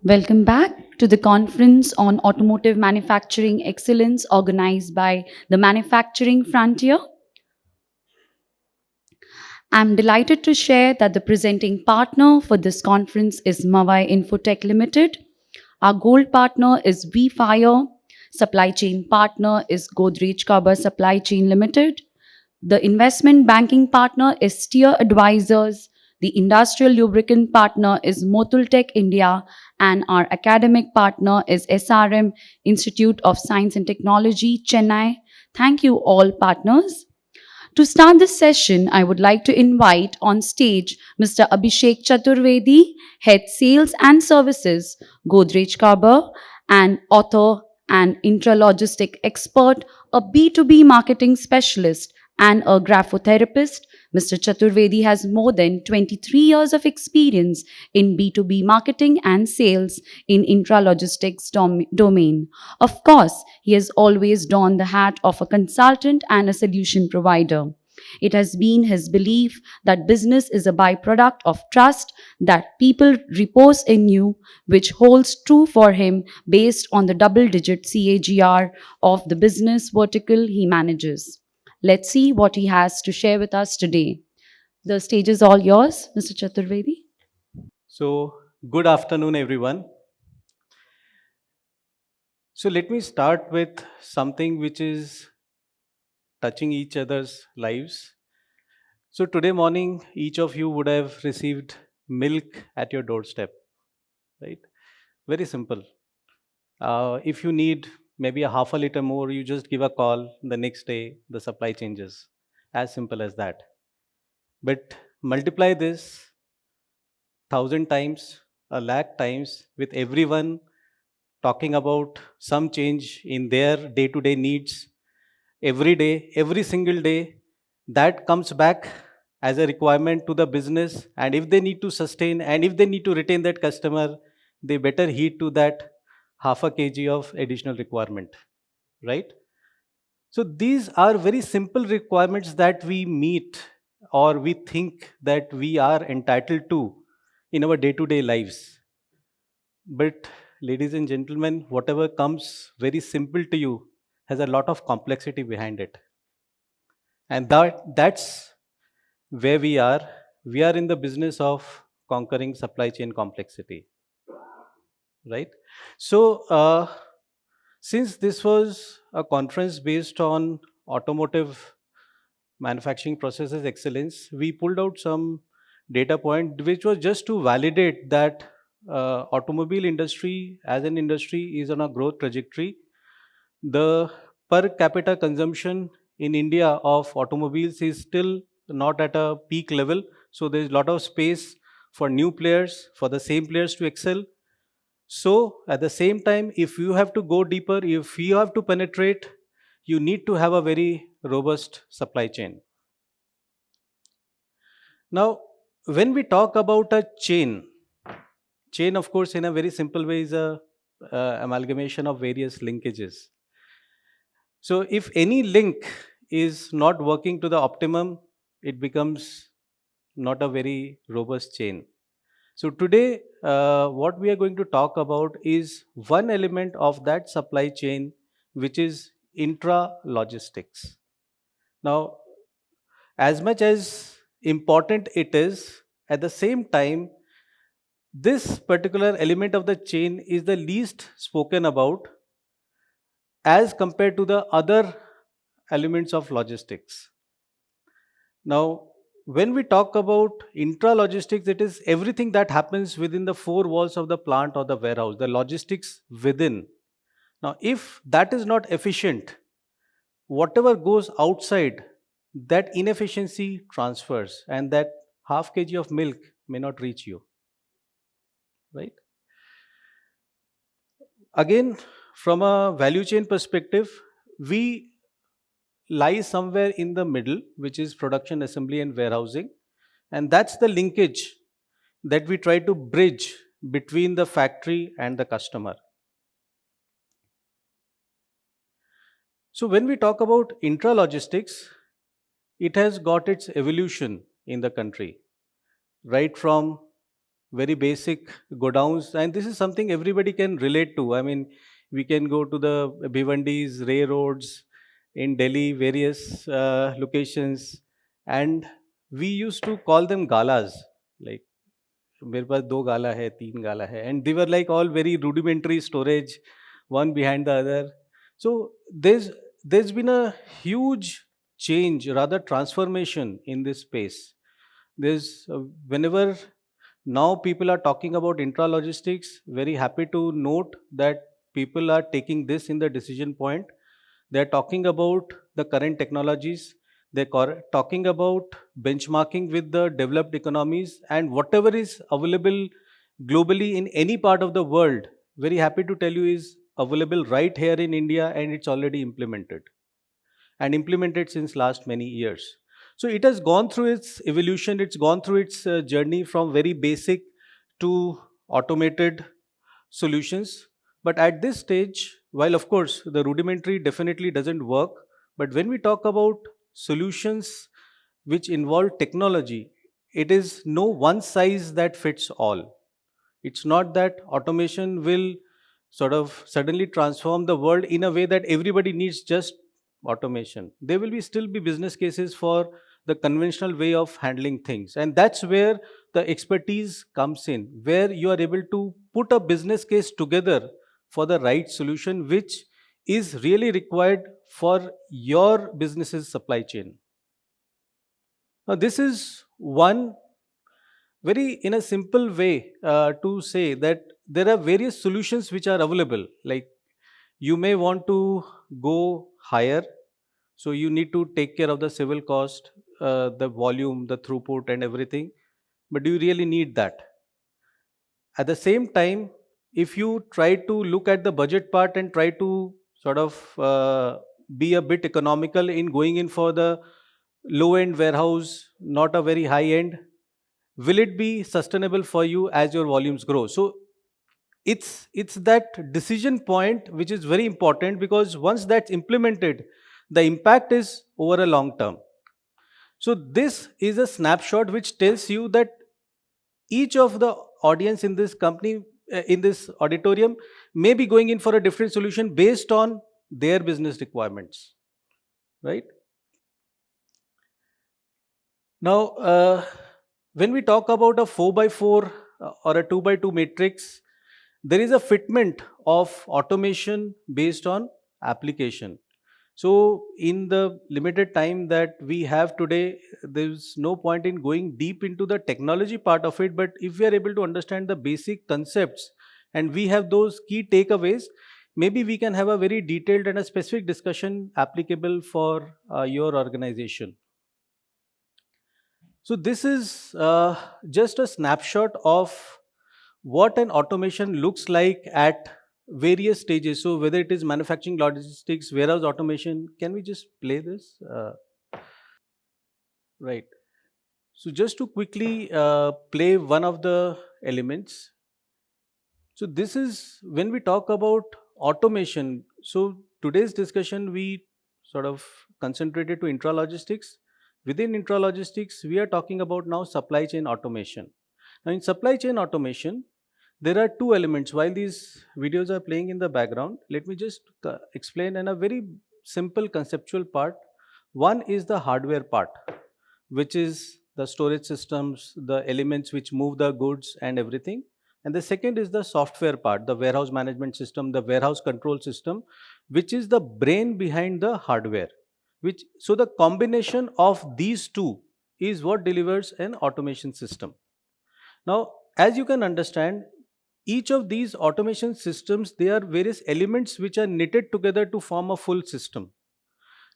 Welcome back to the conference on Automotive Manufacturing Excellence organized by the Manufacturing Frontier. I'm delighted to share that the presenting partner for this conference is Mawai Infotech Limited. Our gold partner is VFire. Supply chain partner is Godrej Korber Supply Chain Limited. The investment banking partner is Steer Advisors. The industrial lubricant partner is Motultech India. And our academic partner is SRM Institute of Science and Technology, Chennai. Thank you, all partners. To start this session, I would like to invite on stage Mr. Abhishek Chaturvedi, Head Sales and Services, Godrej Korber, an author and intralogistic expert, a B2B marketing specialist, and a graphotherapist. Mr. Chaturvedi has more than 23 years of experience in B2B marketing and sales in intralogistics domain. Of course, he has always donned the hat of a consultant and a solution provider. It has been his belief that business is a byproduct of trust that people repose in you, which holds true for him based on the double digit CAGR of the business vertical he manages. Let's see what he has to share with us today. The stage is all yours, Mr. Chaturvedi. So, good afternoon, everyone. So, let me start with something which is touching each other's lives. So, today morning, each of you would have received milk at your doorstep, right? Very simple. If you need maybe a half a liter more, you just give a call. The next day, the supply changes. As simple as that. But multiply this 1,000 times, a lakh times with everyone talking about some change in their day to day needs every day, every single day. That comes back as a requirement to the business. And if they need to sustain and if they need to retain that customer, they better heed to that half a kg of additional requirement, right? So these are very simple requirements that we meet or we think that we are entitled to in our day to day lives. But, ladies and gentlemen, whatever comes very simple to you has a lot of complexity behind it. And that's where we are. We are in the business of conquering supply chain complexity, right? So, since this was a conference based on automotive manufacturing processes excellence, we pulled out some data point which was just to validate that automobile industry as an industry is on a growth trajectory. The per capita consumption in India of automobiles is still not at a peak level, so there is a lot of space for new players, for the same players to excel. So at the same time, if you have to go deeper, if you have to penetrate, you need to have a very robust supply chain. Now, when we talk about a chain, of course, in a very simple way, is a amalgamation of various linkages. So, if any link is not working to the optimum, it becomes not a very robust chain. So, today, what we are going to talk about is one element of that supply chain, which is intra logistics. Now, as much as important it is, at the same time, this particular element of the chain is the least spoken about as compared to the other elements of logistics. Now, when we talk about intra logistics, it is everything that happens within the four walls of the plant or the warehouse, the logistics within. Now, if that is not efficient, whatever goes outside, that inefficiency transfers and that half kg of milk may not reach you, right? Again, from a value chain perspective, we lie somewhere in the middle, which is production, assembly, and warehousing. And that's the linkage that we try to bridge between the factory and the customer. So, when we talk about intralogistics, it has got its evolution in the country, right from very basic godowns, and this is something everybody can relate to. I mean, we can go to the Bhivandis, railroads in Delhi, various locations, and we used to call them galas. Like, मेरे पास दो गाला है, तीन गाला है, and they were like all very rudimentary storage, one behind the other. So there's been a huge change, rather transformation in this space. There's whenever now people are talking about intralogistics, very happy to note that people are taking this in the decision point. They're talking about the current technologies. They're talking about benchmarking with the developed economies, and whatever is available globally in any part of the world, very happy to tell you, is available right here in India, and it's already implemented and implemented since last many years. So it has gone through its evolution, it's gone through its journey from very basic to automated solutions. But at this stage, while of course the rudimentary definitely doesn't work, but when we talk about solutions which involve technology, it is no one size that fits all. It's not that automation will sort of suddenly transform the world in a way that everybody needs just automation. There will be still be business cases for the conventional way of handling things. And that's where the expertise comes in, where you are able to put a business case together for the right solution, which is really required for your business's supply chain. Now, this is one very in a simple way to say that there are various solutions which are available. Like, you may want to go higher, so you need to take care of the civil cost, the volume, the throughput, and everything. But do you really need that? At the same time, if you try to look at the budget part and try to sort of be a bit economical in going in for the low end warehouse, not a very high end, will it be sustainable for you as your volumes grow? So it's that decision point which is very important, because once that's implemented, the impact is over a long term. So this is a snapshot which tells you that each of the audience in this company, in this auditorium, may be going in for a different solution based on their business requirements, right? Now, when we talk about a 4 by 4 or a 2 by 2 matrix, there is a fitment of automation based on application. So, in the limited time that we have today, there's no point in going deep into the technology part of it. But if we are able to understand the basic concepts and we have those key takeaways, maybe we can have a very detailed and a specific discussion applicable for your organization. So this is just a snapshot of what an automation looks like at various stages. So whether it is manufacturing, logistics, warehouse automation, can we just play this? Right. So just to quickly play one of the elements. So this is when we talk about automation. So today's discussion, we sort of concentrated to intralogistics. Within intralogistics, we are talking about now supply chain automation. Now in supply chain automation, there are two elements. While these videos are playing in the background, let me just explain in a very simple conceptual part. One is the hardware part, which is the storage systems, the elements which move the goods and everything. And the second is the software part, the warehouse management system, the warehouse control system, which is the brain behind the hardware. Which so the combination of these two is what delivers an automation system. Now, as you can understand, each of these automation systems, they are various elements which are knitted together to form a full system.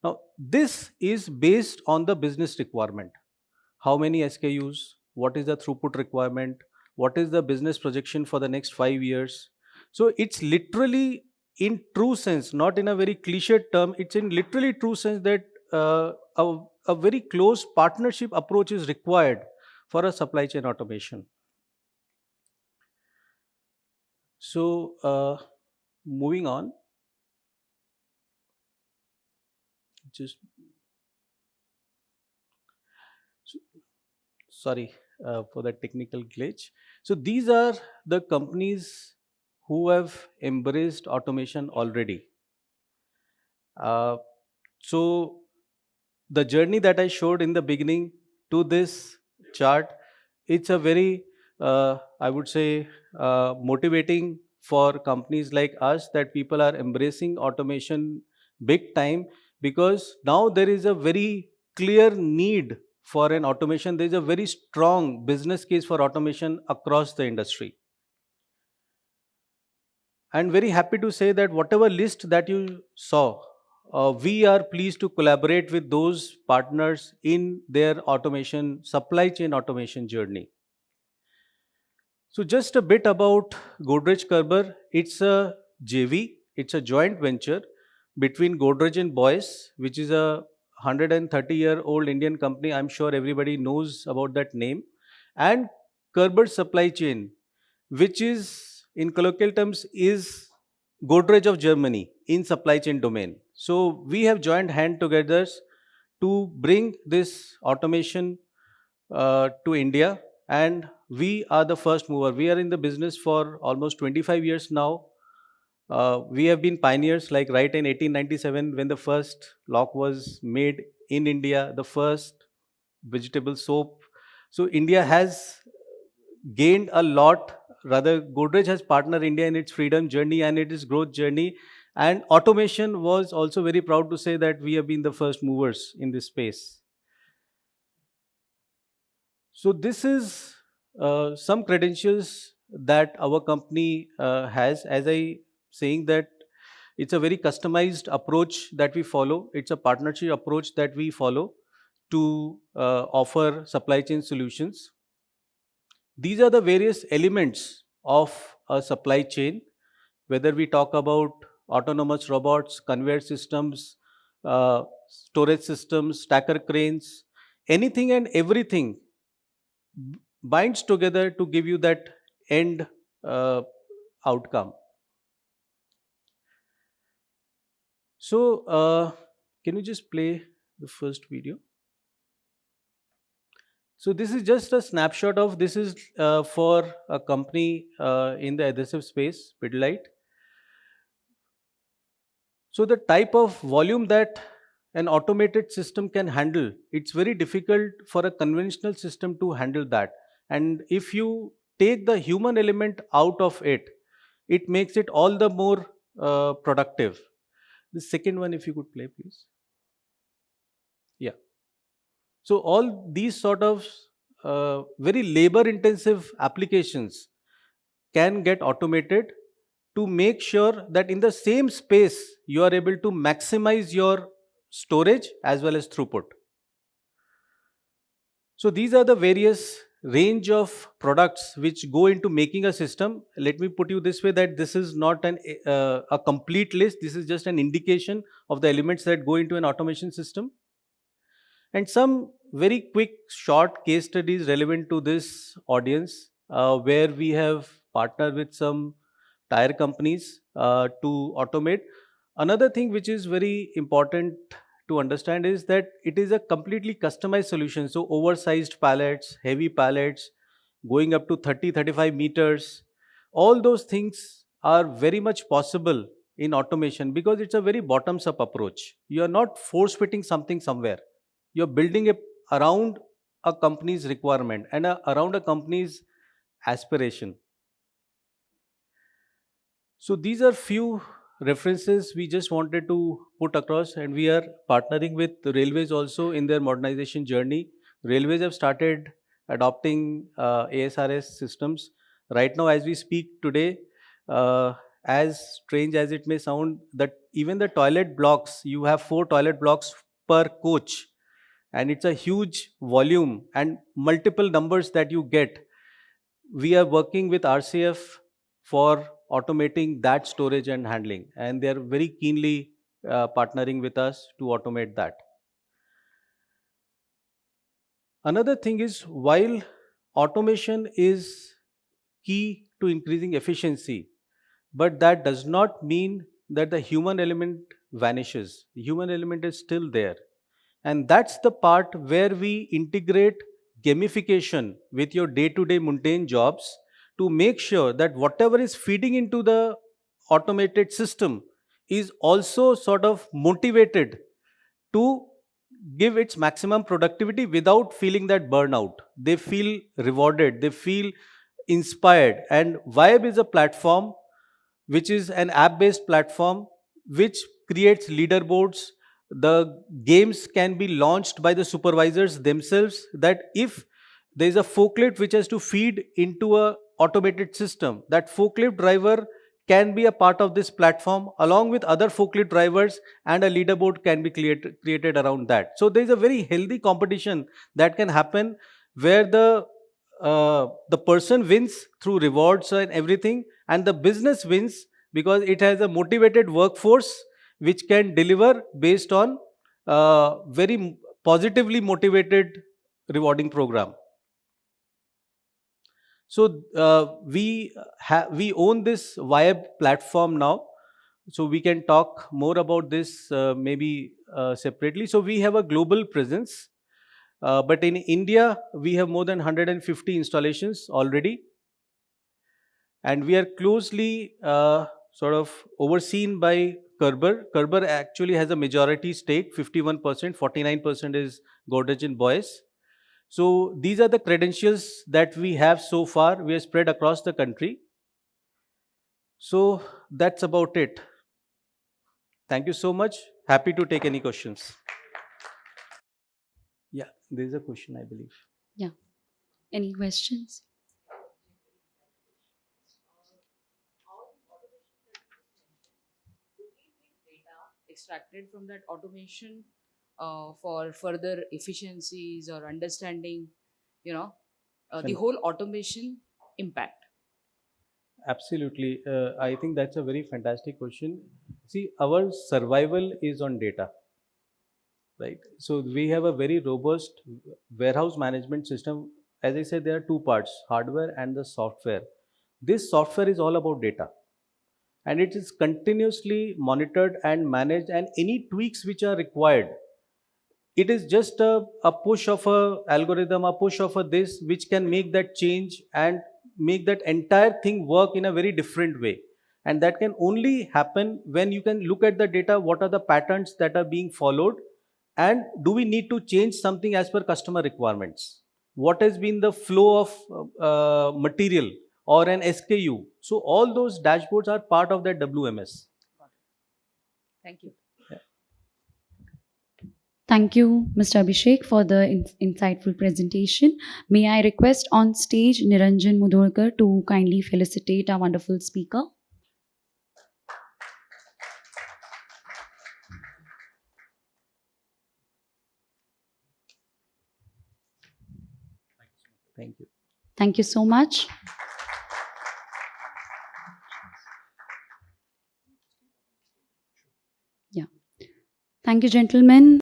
Now, this is based on the business requirement. How many SKUs? What is the throughput requirement? What is the business projection for the next 5 years? So it's literally in true sense, not in a very cliched term, it's in literally true sense that a very close partnership approach is required for a supply chain automation. So, moving on, just sorry for the technical glitch. So these are the companies who have embraced automation already. Uh, so the journey that I showed in the beginning to this chart, it's a very, I would say, motivating for companies like us that people are embracing automation big time, because now there is a very clear need for an automation. There is a very strong business case for automation across the industry. And very happy to say that whatever list that you saw, we are pleased to collaborate with those partners in their automation, supply chain automation journey. So just a bit about Godrej Korber. It's a JV, it's a joint venture between Godrej and Boyce, which is a 130-year-old Indian company. I'm sure everybody knows about that name. And Korber Supply Chain, which is, in colloquial terms, is Godrej of Germany in supply chain domain. So we have joined hand together to bring this automation to India, and we are the first mover. We are in the business for almost 25 years now. We have been pioneers, like right in 1897 when the first lock was made in India, the first vegetable soap. So India has gained a lot. Rather, Godrej has partnered India in its freedom journey and its growth journey. And automation was also very proud to say that we have been the first movers in this space. So this is some credentials that our company has. As I saying that it's a very customized approach that we follow. It's a partnership approach that we follow to offer supply chain solutions. These are the various elements of a supply chain, whether we talk about autonomous robots, conveyor systems, storage systems, stacker cranes, anything and everything binds together to give you that end uh, outcome. So, can you just play the first video? So this is just a snapshot of this is for a company in the adhesive space, Pidilite. So the type of volume that an automated system can handle, it's very difficult for a conventional system to handle that. And if you take the human element out of it, it makes it all the more productive. The second one, if you could play, please. Yeah. So all these sort of very labor intensive applications can get automated to make sure that in the same space you are able to maximize your storage as well as throughput. So these are the various range of products which go into making a system. Let me put you this way, that this is not a complete list. This is just an indication of the elements that go into an automation system. And some very quick short case studies relevant to this audience, where we have partnered with some tire companies to automate. Another thing which is very important to understand is that it is a completely customized solution. So oversized pallets, heavy pallets, going up to 30-35 meters, all those things are very much possible in automation because it's a very bottoms up approach. You are not force fitting something somewhere. You're building it around a company's requirement and around a company's aspiration. So these are few references we just wanted to put across, and we are partnering with the railways also in their modernization journey. Railways have started adopting ASRS systems. Right now, as we speak today, as strange as it may sound, that even the toilet blocks, you have 4 toilet blocks per coach, and it's a huge volume and multiple numbers that you get. We are working with RCF for automating that storage and handling, and they are very keenly partnering with us to automate that. Another thing is, while automation is key to increasing efficiency, but that does not mean that the human element vanishes. The human element is still there. And that's the part where we integrate gamification with your day to day mundane jobs, to make sure that whatever is feeding into the automated system is also sort of motivated to give its maximum productivity without feeling that burnout. They feel rewarded, they feel inspired. And Vibe is a platform which is an app based platform which creates leaderboards. The games can be launched by the supervisors themselves, that if there is a forklift which has to feed into a automated system, that forklift driver can be a part of this platform along with other forklift drivers, and a leaderboard can be created around that. So there is a very healthy competition that can happen, where the person wins through rewards and everything, and the business wins because it has a motivated workforce which can deliver based on very positively motivated rewarding program. So we own this Vibe platform now. So we can talk more about this maybe separately. So we have a global presence, but in India we have more than 150 installations already, and we are closely sort of overseen by Kerber. Kerber actually has a majority stake, 51%, 49% is Godrej and Boyce. So these are the credentials that we have so far. We are spread across the country. So that's about it. Thank you so much. Happy to take any questions. Yeah, there is a question, I believe. Yeah. Any questions? Extracted from that automation for further efficiencies or understanding, you know, the whole automation impact? Absolutely. I think that's a very fantastic question. See, our survival is on data, right? So we have a very robust warehouse management system. As I said, there are two parts, hardware and the software. This software is all about data, and it is continuously monitored and managed, and any tweaks which are required, it is just a push of a algorithm, a push of a this which can make that change and make that entire thing work in a very different way. And that can only happen when you can look at the data, what are the patterns that are being followed, and do we need to change something as per customer requirements, what has been the flow of material or an SKU. So all those dashboards are part of that WMS. Thank you. Thank you, Mr. Abhishek, for the insightful presentation. May I request on stage Niranjan Mudholkar to kindly felicitate our wonderful speaker? Thank you. Thank you so much. Yeah. Thank you, gentlemen.